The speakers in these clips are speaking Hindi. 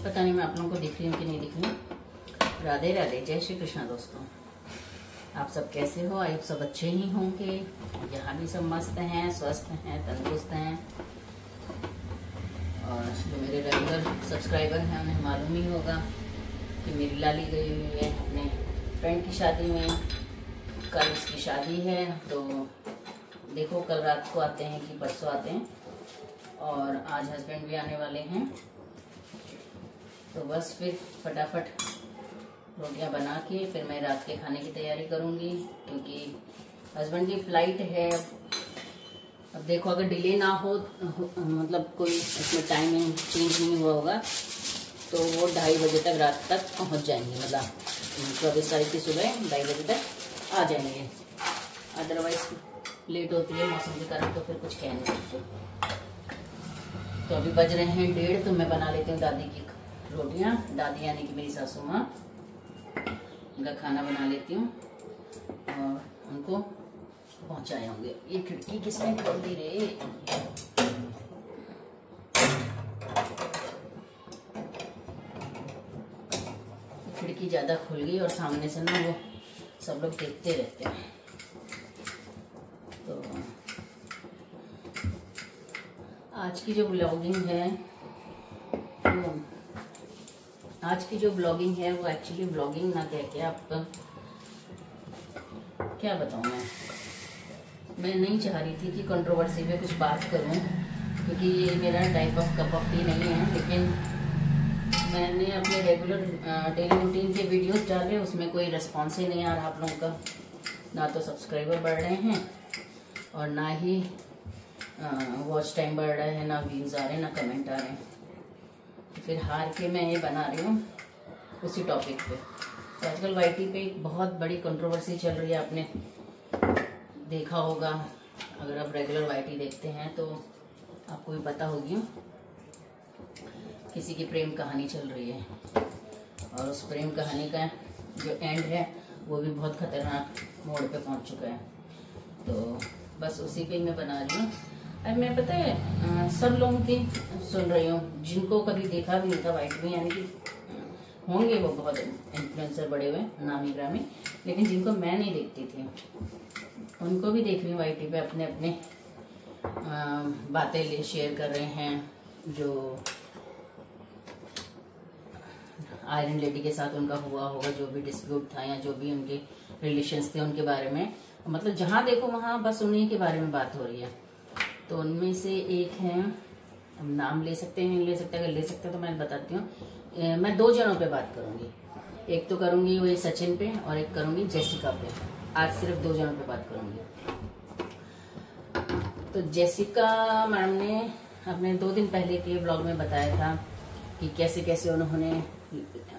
पता नहीं मैं आप लोगों को दिख रही हूँ कि नहीं दिख रही। राधे राधे, जय श्री कृष्णा दोस्तों। आप सब कैसे हो? आप सब अच्छे ही होंगे। यहाँ भी सब मस्त हैं, स्वस्थ हैं, तंदुरुस्त हैं। और जो मेरे रेगुलर सब्सक्राइबर हैं उन्हें मालूम ही होगा कि मेरी लाली गई हुई है अपने फ्रेंड की शादी में। कल उसकी शादी है, तो देखो कल रात को आते हैं कि परसों आते हैं। और आज हस्बैंड भी आने वाले हैं, तो बस फिर फटाफट रोटियां बना के फिर मैं रात के खाने की तैयारी करूंगी, क्योंकि हस्बैंड की फ्लाइट है। अब देखो अगर डिले ना हो, मतलब कोई इसमें टाइमिंग चेंज नहीं हुआ होगा, तो वो 2:30 बजे तक रात तक पहुंच जाएंगे। मतलब 24 तारीख की सुबह 2:30 बजे तक आ जाएंगे। अदरवाइज लेट होती है मौसम के कारण, तो फिर कुछ कह नहीं सकते। तो अभी बज रहे हैं 1:30, तो मैं बना लेती हूँ दादी की रोटियाँ। दादी यानी कि मेरी सासू माँ, उनका खाना बना लेती हूँ और उनको पहुँचाए होंगे। ये खिड़की किसने खोल दी रे? खिड़की ज़्यादा खुल गई और सामने से ना वो सब लोग देखते रहते हैं। तो आज की जो ब्लॉगिंग है वो एक्चुअली ब्लॉगिंग ना कह के आपका क्या बताऊँ मैं नहीं चाह रही थी कि कंट्रोवर्सी पे कुछ बात करूं, क्योंकि ये मेरा type of cup of T नहीं है। लेकिन मैंने अपने रेगुलर डेली रूटीन के वीडियोस डाले, उसमें कोई रिस्पॉन्स ही नहीं आ रहा आप लोगों का। ना तो सब्सक्राइबर बढ़ रहे हैं और ना ही वॉच टाइम बढ़ रहा है, ना व्यूज़ आ रहे हैं, ना कमेंट आ रहे हैं। तो फिर हार के मैं ये बना रही हूँ उसी टॉपिक पे। तो आजकल वाईटी पे एक बहुत बड़ी कंट्रोवर्सी चल रही है, आपने देखा होगा। अगर आप रेगुलर वाईटी देखते हैं तो आपको भी पता होगी, किसी की प्रेम कहानी चल रही है और उस प्रेम कहानी का जो एंड है वो भी बहुत खतरनाक मोड़ पे पहुंच चुका है। तो बस उसी पे ही मैं बना रही हूँ। अब मैं पता है सब लोगों की सुन रही हूँ, जिनको कभी देखा भी नहीं था वाईटी में, यानी कि होंगे वो बहुत इन्फ्लुएंसर बड़े हुए नामी ग्रामी, लेकिन जिनको मैं नहीं देखती थी उनको भी देख रही हूँ वाईटी पे। अपने अपने बातें शेयर कर रहे हैं, जो आयरन लेडी के साथ उनका हुआ होगा, जो भी डिस्प्यूट था या जो भी उनके रिलेशंस थे उनके बारे में। मतलब जहाँ देखो वहाँ बस उन्हीं के बारे में बात हो रही है। तो उनमें से एक है, नाम ले सकते हैं नहीं ले सकते, अगर ले सकते हैं तो मैं बताती हूँ। मैं 2 जनों पे बात करूँगी। एक तो करूँगी वही सचिन पे और एक करूँगी जेसिका पे। आज सिर्फ 2 जनों पे बात करूँगी। तो जेसिका मैडम ने अपने 2 दिन पहले के ब्लॉग में बताया था कि कैसे कैसे उन्होंने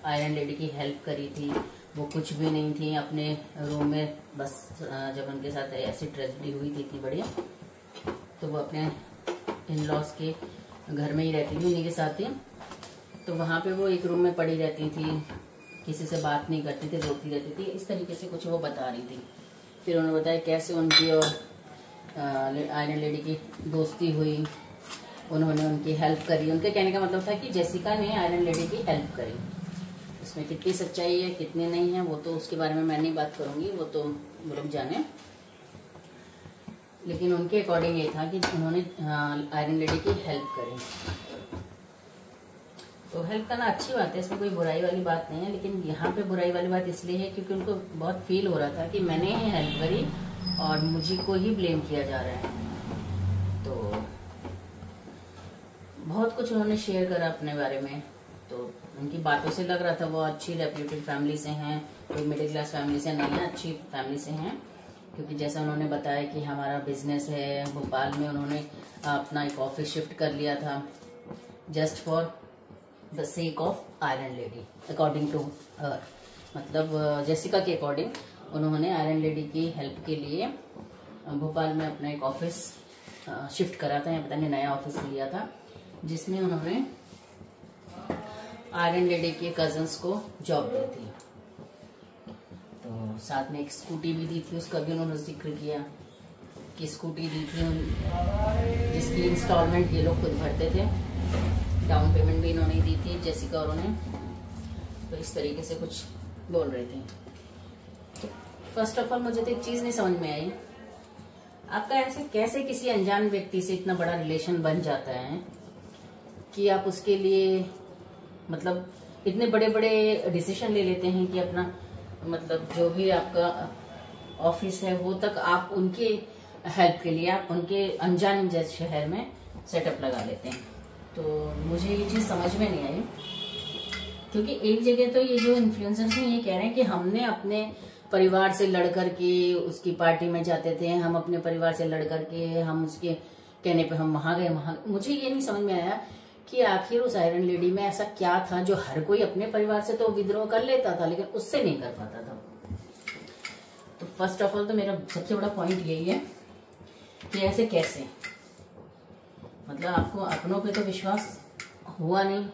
आयरन लेडी की हेल्प करी थी। वो कुछ भी नहीं थी अपने रूम में, बस जब उनके साथ ऐसी ट्रेजेडी हुई थी इतनी बढ़िया, तो वो अपने इन लॉज के घर में ही रहती थी, उन्हीं के साथ ही। तो वहाँ पे वो एक रूम में पड़ी रहती थी, किसी से बात नहीं करती थी, रोती रहती थी, इस तरीके से कुछ वो बता रही थी। फिर उन्होंने बताया कैसे उनकी और आयरन लेडी की दोस्ती हुई, उन्होंने उनकी हेल्प करी। उनके कहने का मतलब था कि जेसिका ने आयरन लेडी की हेल्प करी। इसमें कितनी सच्चाई है कितनी नहीं है वो तो उसके बारे में मैं नहीं बात करूंगी, वो तो वो लोग जाने। लेकिन उनके अकॉर्डिंग ये था कि उन्होंने आयरन लेडी की हेल्प करी। तो हेल्प करना अच्छी बात है, इसमें कोई बुराई वाली बात नहीं है। लेकिन यहाँ पे बुराई वाली बात इसलिए है क्योंकि उनको बहुत फील हो रहा था कि मैंने ही हेल्प करी और मुझे को ही ब्लेम किया जा रहा है। तो बहुत कुछ उन्होंने शेयर करा अपने बारे में। तो उनकी बातों से लग रहा था वो अच्छी रेप्यूटेड फैमिली से हैं, कोई मिडिल क्लास फैमिली से नहीं है, अच्छी फैमिली से हैं। क्योंकि जैसा उन्होंने बताया कि हमारा बिजनेस है भोपाल में, उन्होंने अपना एक ऑफिस शिफ्ट कर लिया था just for the sake of iron lady, according to her. मतलब जेसिका के अकॉर्डिंग उन्होंने आयरन लेडी की हेल्प के लिए भोपाल में अपना एक ऑफिस शिफ्ट करा था, या पता नहीं नया ऑफिस लिया था, जिसमें उन्होंने आयरन लेडी के कजन्स को जॉब दी थी। तो साथ में एक स्कूटी भी दी थी, उसका भी उन्होंने जिक्र किया कि स्कूटी दी थी जिसकी इंस्टॉलमेंट ये लोग खुद भरते थे। डाउन पेमेंट भी इन्होंने दी थी, जेसिका और उन्हें, तो इस तरीके से कुछ बोल रहे थे। तो फर्स्ट ऑफ ऑल मुझे तो एक चीज नहीं समझ में आई, आपका ऐसे कैसे किसी अनजान व्यक्ति से इतना बड़ा रिलेशन बन जाता है कि आप उसके लिए मतलब इतने बड़े बड़े डिसीजन ले लेते हैं कि अपना मतलब जो भी आपका ऑफिस है वो तक आप उनके हेल्प के लिए आप उनके अनजान जैसे शहर में सेटअप लगा लेते हैं। तो मुझे ये चीज समझ में नहीं आई, क्योंकि एक जगह तो ये जो इन्फ्लुएंसर्स हैं ये कह रहे हैं कि हमने अपने परिवार से लड़ करके उसकी पार्टी में जाते थे, हम अपने परिवार से लड़ करके हम उसके कहने पे हम वहां गए। मुझे ये नहीं समझ में आया कि आखिर उस आयरन लेडी में ऐसा क्या था जो हर कोई अपने परिवार से तो विद्रोह कर लेता था लेकिन उससे नहीं कर पाता था। तो फर्स्ट ऑफ ऑल तो मेरा सबसे बड़ा पॉइंट यही है कि ऐसे कैसे, मतलब आपको अपनों पे तो विश्वास हुआ नहीं,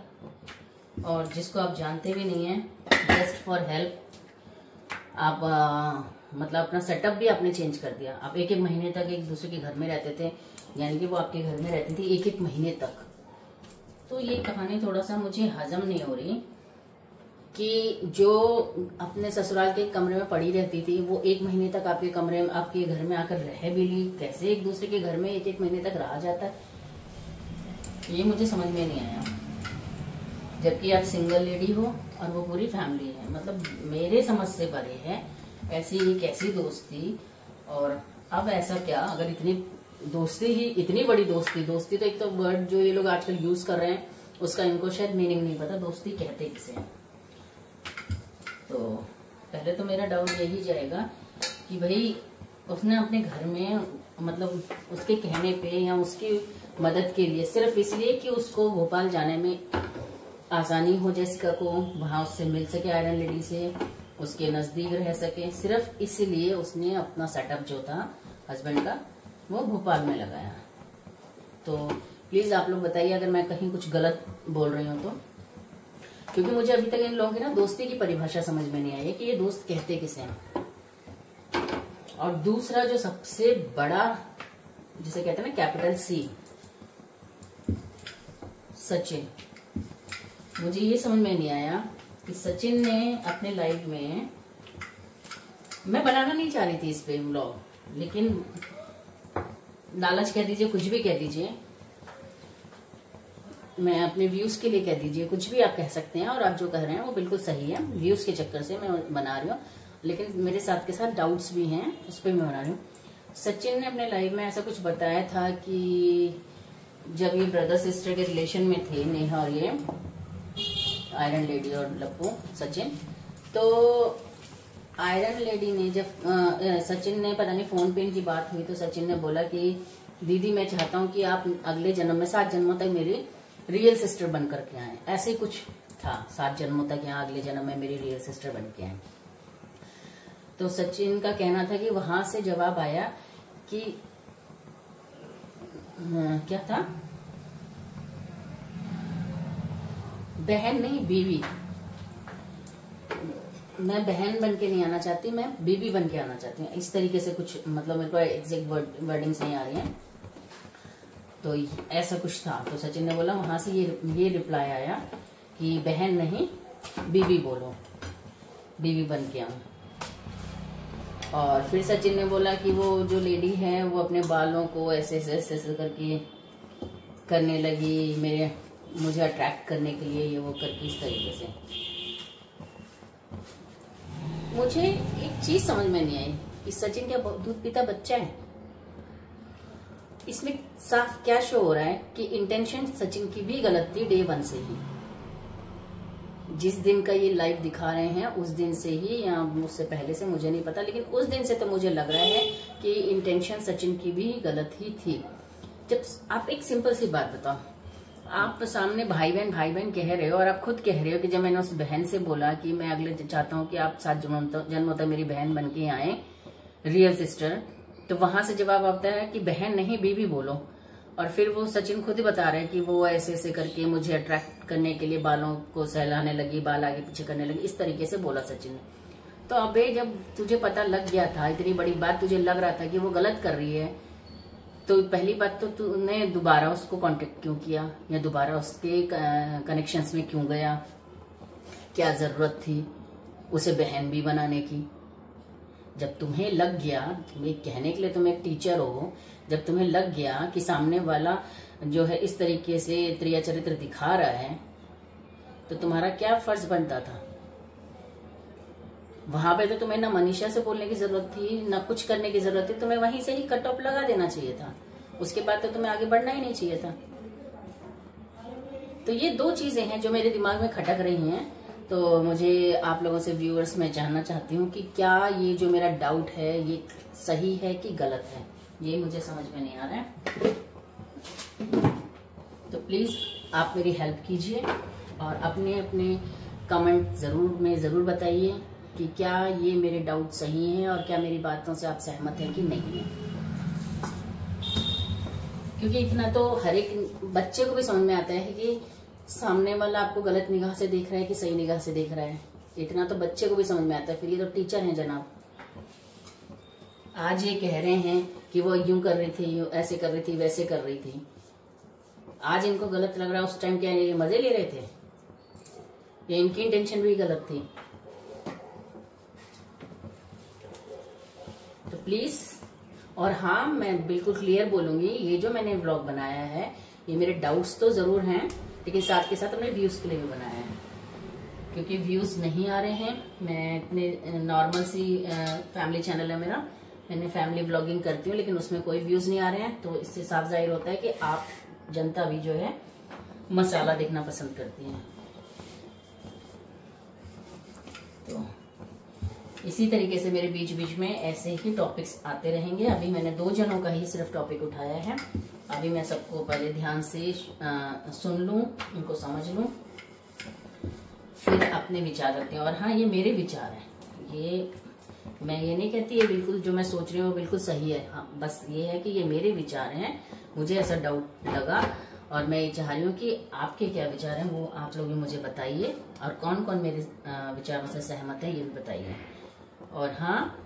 और जिसको आप जानते भी नहीं है जस्ट फॉर हेल्प आप मतलब अपना सेटअप भी आपने चेंज कर दिया। आप एक एक महीने तक एक दूसरे के घर में रहते थे, यानी कि वो आपके घर में रहती थी एक एक महीने तक। तो ये कहानी थोड़ा सा मुझे हजम नहीं हो रही कि जो अपने ससुराल के कमरे में पड़ी रहती थी वो एक महीने तक आपके कमरे में आपके घर में आकर रह भी ली, कैसे एक दूसरे के घर में एक एक महीने तक रहा जाता है ये मुझे समझ में नहीं आया। जबकि आप सिंगल लेडी हो और वो पूरी फैमिली है, मतलब मेरे समझ से परे है। ऐसी एक ऐसी दोस्ती, और अब ऐसा क्या अगर इतनी दोस्ती ही इतनी बड़ी दोस्ती तो एक तो वर्ड जो ये लोग आजकल यूज कर रहे हैं उसका इनको शायद मीनिंग नहीं पता, दोस्ती कहते किसे हैं। तो पहले तो मेरा डाउट यही जाएगा कि भाई उसने अपने घर में मतलब उसके कहने पे या उसकी मदद के लिए सिर्फ इसलिए कि उसको भोपाल जाने में आसानी हो, जेसिका को वहां उससे मिल सके, आयरन लेडी से उसके नजदीक रह सके, सिर्फ इसलिए उसने अपना सेटअप जो था हस्बैंड का वो भोपाल में लगाया। तो प्लीज आप लोग बताइए अगर मैं कहीं कुछ गलत बोल रही हूँ तो, क्योंकि मुझे अभी तक इन लोगों की ना दोस्ती की परिभाषा समझ में नहीं आई है कि ये दोस्त कहते किसे हैं। और दूसरा जो सबसे बड़ा जिसे कहते हैं ना कैपिटल सी, सचिन, मुझे ये समझ में नहीं आया कि सचिन ने अपने लाइफ में, मैं बनाना नहीं चाह रही थी इस पे व्लॉग, लेकिन लालच कह दीजिए, कुछ भी कह दीजिए, मैं अपने व्यूज के लिए कह दीजिए, कुछ भी आप कह सकते हैं, और आप जो कह रहे हैं वो बिल्कुल सही है। व्यूज के चक्कर से मैं बना रही हूँ, लेकिन मेरे साथ के साथ डाउट्स भी हैं, उस पर मैं बना रही हूँ। सचिन ने अपने लाइफ में ऐसा कुछ बताया था कि जब ये ब्रदर सिस्टर के रिलेशन में थे, नेहा और ये आयरन लेडी और लप्पू सचिन, तो आयरन लेडी ने जब सचिन ने पता नहीं फोन पे इनकी बात हुई तो सचिन ने बोला कि दीदी मैं चाहता हूँ कि आप अगले जन्म में 7 जन्मों तक मेरी रियल सिस्टर बन करके आए। ऐसे कुछ था, 7 जन्मों तक यहाँ अगले जन्म में मेरी रियल सिस्टर बन के आए। तो सचिन का कहना था कि वहां से जवाब आया कि क्या था, बहन नहीं बीवी, मैं बहन बन के नहीं आना चाहती, मैं बीवी बन के आना चाहती हूँ, इस तरीके से कुछ, मतलब मेरे को एग्जैक्ट वर्डिंग्स नहीं आ रही हैं, तो ऐसा कुछ था। तो सचिन ने बोला, वहां से ये रिप्लाई आया कि बहन नहीं बीवी बोलो, बीवी बन के आऊं। और फिर सचिन ने बोला कि वो जो लेडी है वो अपने बालों को ऐसे ऐसे करके करने लगी, मुझे अट्रैक्ट करने के लिए, ये वो करके इस तरीके से। मुझे एक चीज समझ में नहीं आई कि सचिन क्या दूध पीता बच्चा है? इसमें साफ क्या शो हो रहा है कि इंटेंशन सचिन की भी गलत थी डे 1 से ही। जिस दिन का ये लाइव दिखा रहे हैं उस दिन से ही या उससे पहले से मुझे नहीं पता, लेकिन उस दिन से तो मुझे लग रहा है कि इंटेंशन सचिन की भी गलत ही थी। जब आप एक सिंपल सी बात बताओ, आप सामने भाई बहन कह रहे हो और आप खुद कह रहे हो कि जब मैंने उस बहन से बोला कि मैं अगले चाहता हूँ कि आप 7 जन्मों तक मेरी बहन बन के आए, रियल सिस्टर, तो वहां से जवाब आता है कि बहन नहीं बीवी बोलो। और फिर वो सचिन खुद ही बता रहे हैं कि वो ऐसे ऐसे करके मुझे अट्रैक्ट करने के लिए बालों को सहलाने लगी, बाल आगे पीछे करने लगी, इस तरीके से बोला सचिन ने। तो अबे जब तुझे पता लग गया था, इतनी बड़ी बात तुझे लग रहा था कि वो गलत कर रही है, तो पहली बात तो तूने दोबारा उसको कांटेक्ट क्यों किया, या दोबारा उसके कनेक्शंस में क्यों गया? क्या जरूरत थी उसे बहन भी बनाने की? जब तुम्हें लग गया, तुम्हें कहने के लिए तुम एक टीचर हो, जब तुम्हें लग गया कि सामने वाला जो है इस तरीके से त्रिया चरित्र दिखा रहा है, तो तुम्हारा क्या फर्ज बनता था? वहां पे तो तुम्हें ना मनीषा से बोलने की जरूरत थी, ना कुछ करने की जरूरत थी, तुम्हें वहीं से ही कट ऑफ लगा देना चाहिए था। उसके बाद तो तुम्हें आगे बढ़ना ही नहीं चाहिए था। तो ये दो चीजें हैं जो मेरे दिमाग में खटक रही हैं। तो मुझे आप लोगों से व्यूअर्स मैं जानना चाहती हूँ कि क्या ये जो मेरा डाउट है ये सही है कि गलत है, ये मुझे समझ में नहीं आ रहा है। तो प्लीज आप मेरी हेल्प कीजिए और अपने अपने कमेंट जरूर बताइए कि क्या ये मेरे डाउट सही हैं और क्या मेरी बातों से आप सहमत हैं कि नहीं है। क्योंकि इतना तो हर एक बच्चे को भी समझ में आता है कि सामने वाला आपको गलत निगाह से देख रहा है कि सही निगाह से देख रहा है। इतना तो बच्चे को भी समझ में आता है, फिर ये तो टीचर हैं जनाब। आज ये कह रहे हैं कि वो यूं कर रही थी, ऐसे कर रही थी, वैसे कर रही थी। आज इनको गलत लग रहा है, उस टाइम क्या ये मजे ले रहे थे? या इनकी इंटेंशन भी गलत थी? तो प्लीज, और हाँ मैं बिल्कुल क्लियर बोलूंगी, ये जो मैंने व्लॉग बनाया है ये मेरे डाउट्स तो जरूर हैं, लेकिन साथ के साथ हमने व्यूज के लिए भी बनाया है। क्योंकि व्यूज नहीं आ रहे हैं, मैं इतने नॉर्मल सी फैमिली चैनल है मेरा, मैंने फैमिली व्लॉगिंग करती हूँ, लेकिन उसमें कोई व्यूज नहीं आ रहे हैं। तो इससे साफ जाहिर होता है कि आप जनता भी जो है मसाला देखना पसंद करती है। तो इसी तरीके से मेरे बीच बीच में ऐसे ही टॉपिक्स आते रहेंगे। अभी मैंने 2 जनों का ही सिर्फ टॉपिक उठाया है। अभी मैं सबको पहले ध्यान से सुन लूं, उनको समझ लूं, फिर अपने विचार रखते हैं। और हाँ, ये मेरे विचार हैं, ये मैं ये नहीं कहती ये बिल्कुल जो मैं सोच रही हूँ बिल्कुल सही है। हाँ, बस ये है कि ये मेरे विचार हैं, मुझे ऐसा डाउट लगा और मैं ये चाह रही हूँ कि आपके क्या विचार हैं वो आप लोग भी मुझे बताइए, और कौन कौन मेरे विचारों से सहमत है ये भी बताइए। और हाँ,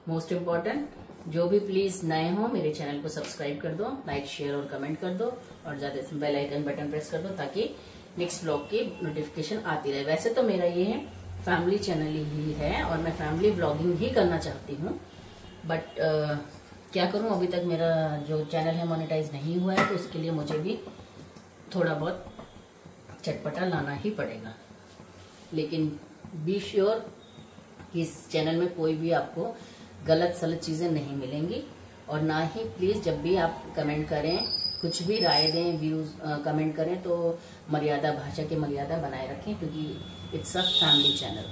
मोस्ट इम्पोर्टेंट, जो भी प्लीज नए हो मेरे चैनल को सब्सक्राइब कर दो, लाइक शेयर और कमेंट कर दो, और ज्यादा से बेल आइकन बटन प्रेस कर दो ताकि नेक्स्ट ब्लॉग की नोटिफिकेशन आती रहे। वैसे तो मेरा ये फैमिली चैनल ही है और मैं फैमिली ब्लॉगिंग ही करना चाहती हूँ, बट क्या करूँ, अभी तक मेरा जो चैनल है मोनेटाइज नहीं हुआ है, तो उसके लिए मुझे भी थोड़ा बहुत चटपटा लाना ही पड़ेगा। लेकिन बी श्योर कि इस चैनल में कोई भी आपको गलत सलत चीजें नहीं मिलेंगी, और ना ही प्लीज जब भी आप कमेंट करें, कुछ भी राय दें, व्यूज कमेंट करें, तो मर्यादा, भाषा की मर्यादा बनाए रखें, क्योंकि इट्स अ फैमिली चैनल।